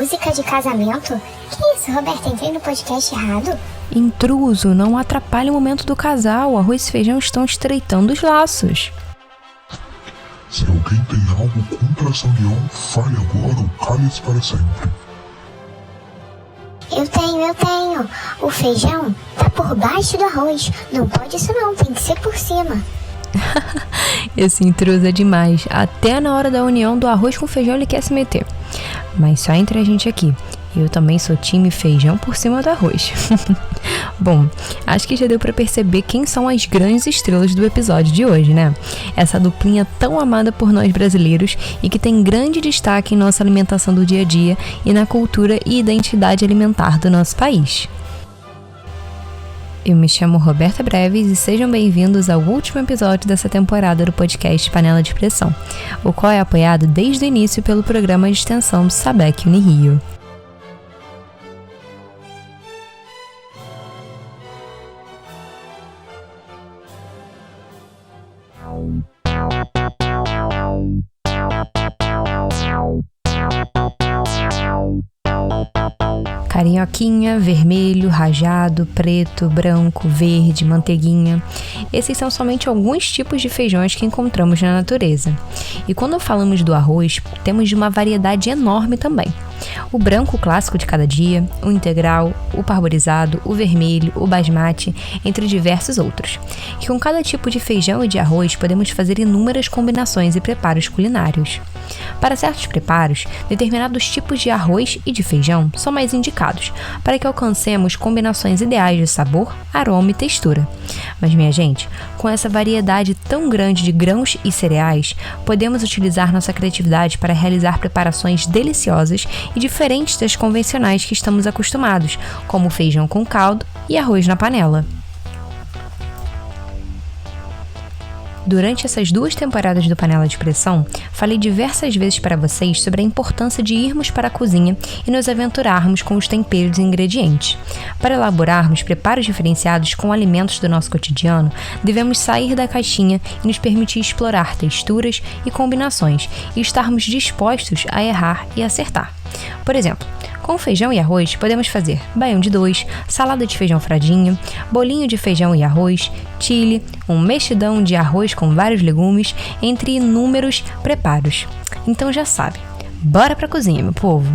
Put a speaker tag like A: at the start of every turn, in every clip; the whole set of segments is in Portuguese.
A: Música de casamento? Que isso, Roberta? Entrei no podcast errado?
B: Intruso, não atrapalhe o momento do casal. Arroz e feijão estão estreitando os laços.
C: Se alguém tem algo contra essa união, fale agora ou cale-se para sempre.
A: Eu tenho. O feijão tá por baixo do arroz. Não pode isso não, tem que ser por cima.
B: Esse intruso é demais. Até na hora da união do arroz com feijão ele quer se meter. Mas só entre a gente aqui. Eu também sou time feijão por cima do arroz. Bom, acho que já deu pra perceber quem são as grandes estrelas do episódio de hoje, né? Essa duplinha tão amada por nós brasileiros e que tem grande destaque em nossa alimentação do dia a dia e na cultura e identidade alimentar do nosso país. Eu me chamo Roberta Breves e sejam bem-vindos ao último episódio dessa temporada do podcast Panela de Pressão, o qual é apoiado desde o início pelo programa de extensão do SABEC Unirio. Carinhoquinha, vermelho, rajado, preto, branco, verde, manteiguinha. Esses são somente alguns tipos de feijões que encontramos na natureza. E quando falamos do arroz, temos de uma variedade enorme também. O branco clássico de cada dia, o integral, o parborizado, o vermelho, o basmati, entre diversos outros. E com cada tipo de feijão e de arroz podemos fazer inúmeras combinações e preparos culinários. Para certos preparos, determinados tipos de arroz e de feijão são mais indicados, para que alcancemos combinações ideais de sabor, aroma e textura. Mas minha gente, com essa variedade tão grande de grãos e cereais, podemos utilizar nossa criatividade para realizar preparações deliciosas e diferentes das convencionais que estamos acostumados, como feijão com caldo e arroz na panela. Durante essas 2 temporadas do Panela de Pressão, falei diversas vezes para vocês sobre a importância de irmos para a cozinha e nos aventurarmos com os temperos e ingredientes. Para elaborarmos preparos diferenciados com alimentos do nosso cotidiano, devemos sair da caixinha e nos permitir explorar texturas e combinações e estarmos dispostos a errar e acertar. Por exemplo, com feijão e arroz, podemos fazer baião de dois, salada de feijão fradinho, bolinho de feijão e arroz, chile, um mexidão de arroz com vários legumes, entre inúmeros preparos. Então já sabe, bora pra cozinha, meu povo!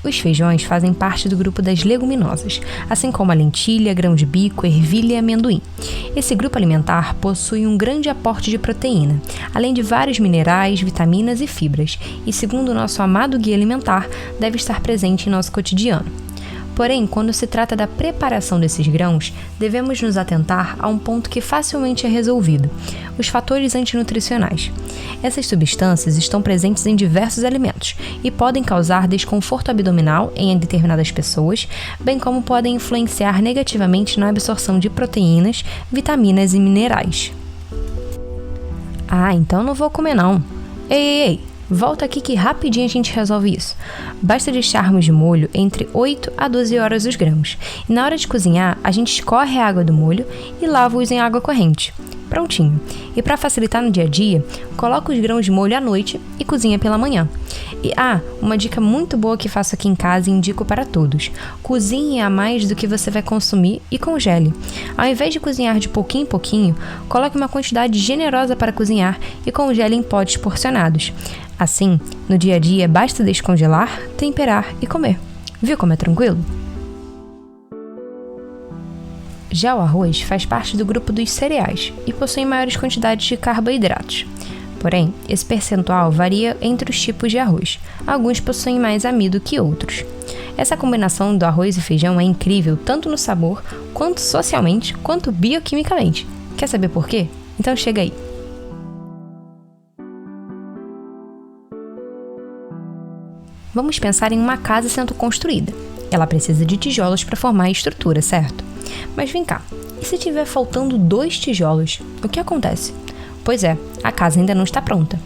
B: Os feijões fazem parte do grupo das leguminosas, assim como a lentilha, grão de bico, ervilha e amendoim. Esse grupo alimentar possui um grande aporte de proteína, além de vários minerais, vitaminas e fibras, e segundo o nosso amado guia alimentar, deve estar presente em nosso cotidiano. Porém, quando se trata da preparação desses grãos, devemos nos atentar a um ponto que facilmente é resolvido: os fatores antinutricionais. Essas substâncias estão presentes em diversos alimentos e podem causar desconforto abdominal em determinadas pessoas, bem como podem influenciar negativamente na absorção de proteínas, vitaminas e minerais. Ah, então não vou comer não. Ei! Volta aqui que rapidinho a gente resolve isso. Basta deixarmos de molho entre 8 a 12 horas os grãos. E na hora de cozinhar, a gente escorre a água do molho e lava-os em água corrente. Prontinho. E para facilitar no dia a dia, coloca os grãos de molho à noite e cozinha pela manhã. E uma dica muito boa que faço aqui em casa e indico para todos: cozinhe a mais do que você vai consumir e congele. Ao invés de cozinhar de pouquinho em pouquinho, coloque uma quantidade generosa para cozinhar e congele em potes porcionados. Assim, no dia a dia basta descongelar, temperar e comer. Viu como é tranquilo? Já o arroz faz parte do grupo dos cereais e possui maiores quantidades de carboidratos. Porém, esse percentual varia entre os tipos de arroz. Alguns possuem mais amido que outros. Essa combinação do arroz e feijão é incrível tanto no sabor, quanto socialmente, quanto bioquimicamente. Quer saber por quê? Então chega aí. Vamos pensar em uma casa sendo construída. Ela precisa de tijolos para formar a estrutura, certo? Mas vem cá, e se tiver faltando 2 tijolos, o que acontece? Pois é, a casa ainda não está pronta.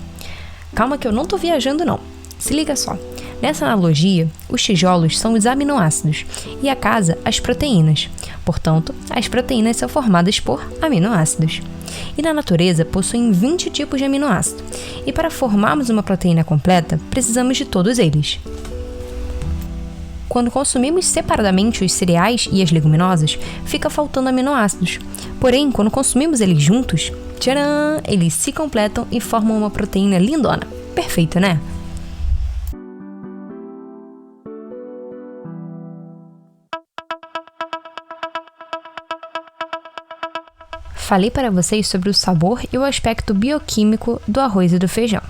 B: Calma que eu não estou viajando não. Se liga só. Nessa analogia, os tijolos são os aminoácidos e a casa as proteínas. Portanto, as proteínas são formadas por aminoácidos. E na natureza possuem 20 tipos de aminoácidos. E para formarmos uma proteína completa, precisamos de todos eles. Quando consumimos separadamente os cereais e as leguminosas, fica faltando aminoácidos. Porém, quando consumimos eles juntos, tcharam, eles se completam e formam uma proteína lindona. Perfeito, né? Falei para vocês sobre o sabor e o aspecto bioquímico do arroz e do feijão.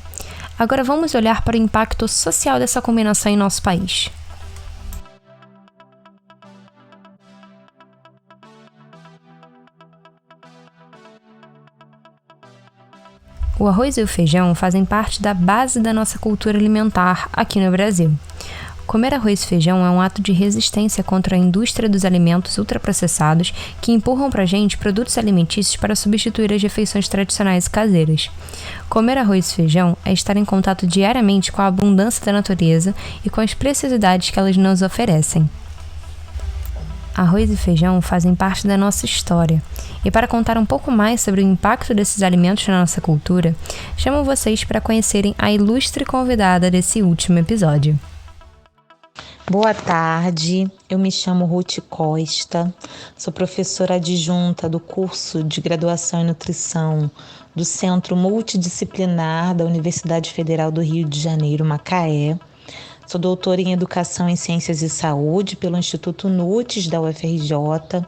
B: Agora vamos olhar para o impacto social dessa combinação em nosso país. O arroz e o feijão fazem parte da base da nossa cultura alimentar aqui no Brasil. Comer arroz e feijão é um ato de resistência contra a indústria dos alimentos ultraprocessados que empurram pra gente produtos alimentícios para substituir as refeições tradicionais e caseiras. Comer arroz e feijão é estar em contato diariamente com a abundância da natureza e com as preciosidades que elas nos oferecem. Arroz e feijão fazem parte da nossa história. E para contar um pouco mais sobre o impacto desses alimentos na nossa cultura, chamo vocês para conhecerem a ilustre convidada desse último episódio.
D: Boa tarde, eu me chamo Ruth Costa, sou professora adjunta do curso de graduação em nutrição do Centro Multidisciplinar da Universidade Federal do Rio de Janeiro, Macaé. Sou doutora em Educação em Ciências e Saúde pelo Instituto NUTES da UFRJ,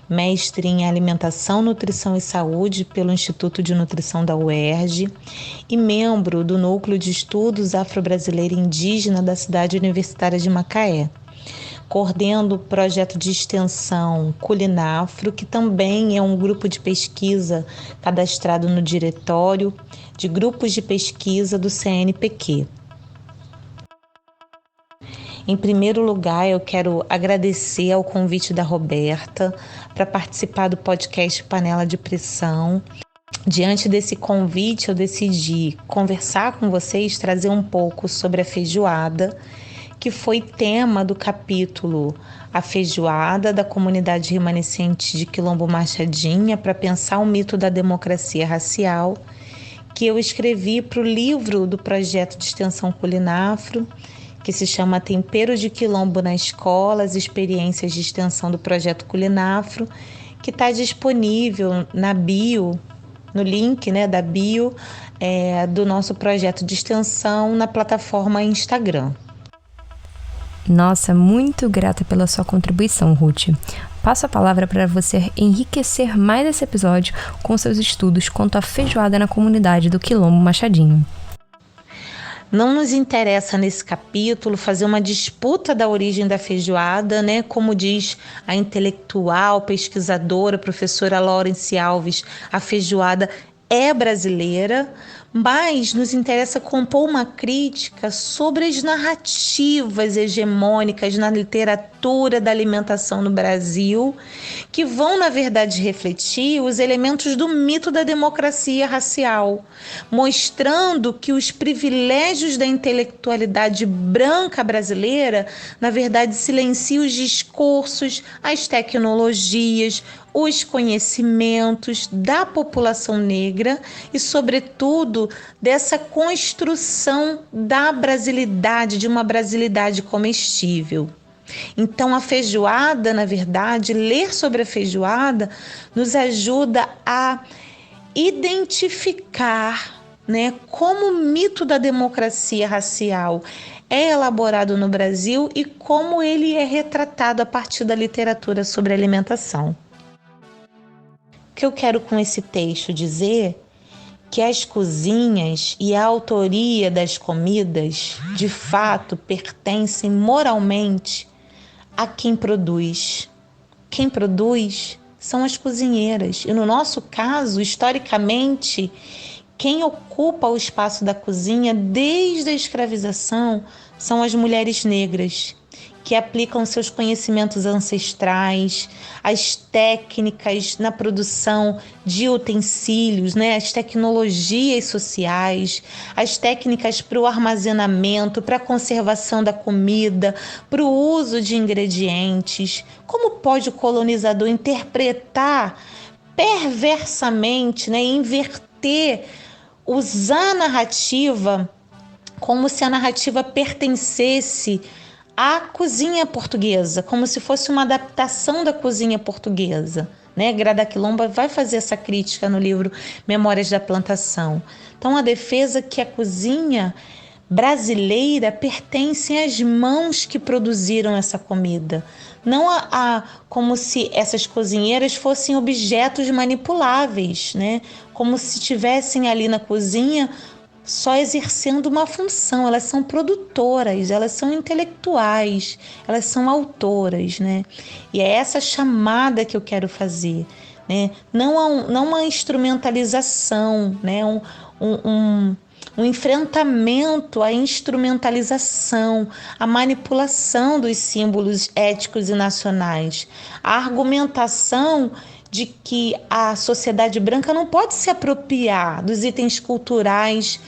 D: mestre em Alimentação, Nutrição e Saúde pelo Instituto de Nutrição da UERJ e membro do Núcleo de Estudos Afro-Brasileiro e Indígena da Cidade Universitária de Macaé. Coordeno o projeto de extensão Culinafro, que também é um grupo de pesquisa cadastrado no Diretório de Grupos de Pesquisa do CNPq. Em primeiro lugar, eu quero agradecer ao convite da Roberta para participar do podcast Panela de Pressão. Diante desse convite, eu decidi conversar com vocês, trazer um pouco sobre a feijoada, que foi tema do capítulo A Feijoada da Comunidade Remanescente de Quilombo Machadinha para pensar o mito da democracia racial, que eu escrevi para o livro do projeto de extensão Culinafro, que se chama Tempero de Quilombo na Escola, as experiências de extensão do projeto Culinafro, que está disponível na bio, no link da bio do nosso projeto de extensão na plataforma Instagram.
B: Nossa, muito grata pela sua contribuição, Ruth. Passo a palavra para você enriquecer mais esse episódio com seus estudos quanto à feijoada na comunidade do Quilombo Machadinho.
D: Não nos interessa nesse capítulo fazer uma disputa da origem da feijoada, como diz a intelectual, pesquisadora, professora Laurence Alves, a feijoada é brasileira, mas nos interessa compor uma crítica sobre as narrativas hegemônicas na literatura da alimentação no Brasil, que vão, na verdade, refletir os elementos do mito da democracia racial, mostrando que os privilégios da intelectualidade branca brasileira, na verdade, silenciam os discursos, as tecnologias, os conhecimentos da população negra e, sobretudo, dessa construção da brasilidade, de uma brasilidade comestível. Então, a feijoada, na verdade, ler sobre a feijoada nos ajuda a identificar como o mito da democracia racial é elaborado no Brasil e como ele é retratado a partir da literatura sobre alimentação. O que eu quero com esse texto dizer que as cozinhas e a autoria das comidas, de fato, pertencem moralmente a quem produz. Quem produz são as cozinheiras. E no nosso caso, historicamente, quem ocupa o espaço da cozinha desde a escravização são as mulheres negras, que aplicam seus conhecimentos ancestrais, as técnicas na produção de utensílios, né? As tecnologias sociais, as técnicas para o armazenamento, para a conservação da comida, para o uso de ingredientes. Como pode o colonizador interpretar perversamente, né? Inverter, usar a narrativa como se a narrativa pertencesse à cozinha portuguesa, como se fosse uma adaptação da cozinha portuguesa, né? Grada Quilomba vai fazer essa crítica no livro Memórias da Plantação. Então, a defesa que a cozinha brasileira pertence às mãos que produziram essa comida, não como se essas cozinheiras fossem objetos manipuláveis, né? Como se estivessem ali na cozinha só exercendo uma função. Elas são produtoras, elas são intelectuais, elas são autoras, né? E é essa chamada que eu quero fazer, né? Não uma instrumentalização, né? Um enfrentamento à instrumentalização, à manipulação dos símbolos éticos e nacionais, a argumentação de que a sociedade branca não pode se apropriar dos itens culturais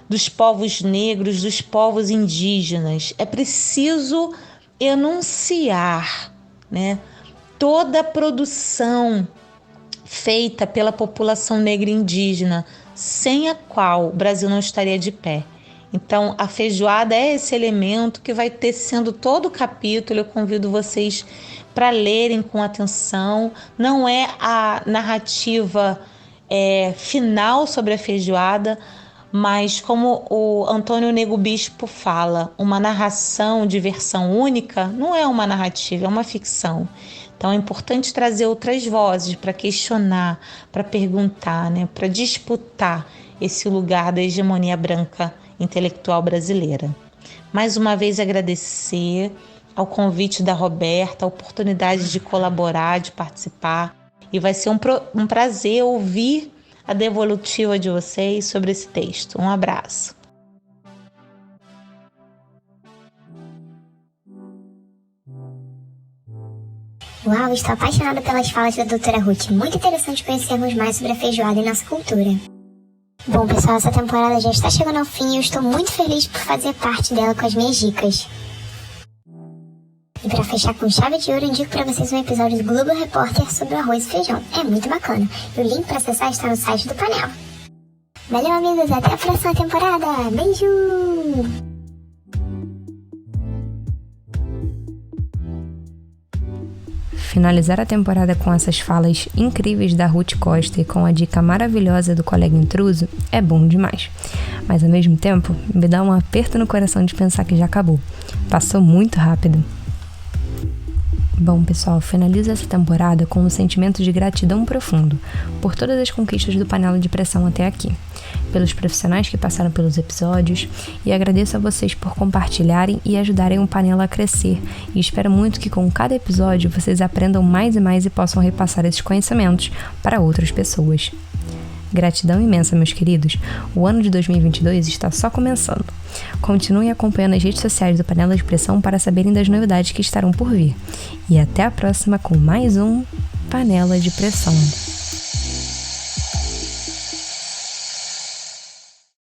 D: dos povos negros, dos povos indígenas. É preciso enunciar, né, toda a produção feita pela população negra e indígena, sem a qual o Brasil não estaria de pé. Então, a feijoada é esse elemento que vai ter sendo todo o capítulo. Eu convido vocês para lerem com atenção. Não é a narrativa final sobre a feijoada, mas como o Antônio Nego Bispo fala, uma narração de versão única não é uma narrativa, é uma ficção. Então é importante trazer outras vozes para questionar, para perguntar, né, para disputar esse lugar da hegemonia branca intelectual brasileira. Mais uma vez agradecer ao convite da Roberta, a oportunidade de colaborar, de participar, e vai ser um prazer ouvir a devolutiva de vocês sobre esse texto. Um abraço.
A: Uau, estou apaixonada pelas falas da doutora Ruth. Muito interessante conhecermos mais sobre a feijoada e nossa cultura. Bom, pessoal, essa temporada já está chegando ao fim e eu estou muito feliz por fazer parte dela com as minhas dicas. E para fechar com chave de ouro, indico para vocês um episódio do Globo Repórter sobre o arroz e feijão. É muito bacana. E o link para acessar está no site do Panel. Valeu, amigos. Até a próxima temporada. Beijo!
B: Finalizar a temporada com essas falas incríveis da Ruth Costa e com a dica maravilhosa do colega intruso é bom demais. Mas ao mesmo tempo, me dá um aperto no coração de pensar que já acabou. Passou muito rápido. Bom, pessoal, finalizo essa temporada com um sentimento de gratidão profundo por todas as conquistas do Panela de Pressão até aqui, pelos profissionais que passaram pelos episódios, e agradeço a vocês por compartilharem e ajudarem o Panela a crescer, e espero muito que com cada episódio vocês aprendam mais e mais e possam repassar esses conhecimentos para outras pessoas. Gratidão imensa, meus queridos. O ano de 2022 está só começando. Continuem acompanhando as redes sociais do Panela de Pressão para saberem das novidades que estarão por vir. E até a próxima com mais um Panela de Pressão.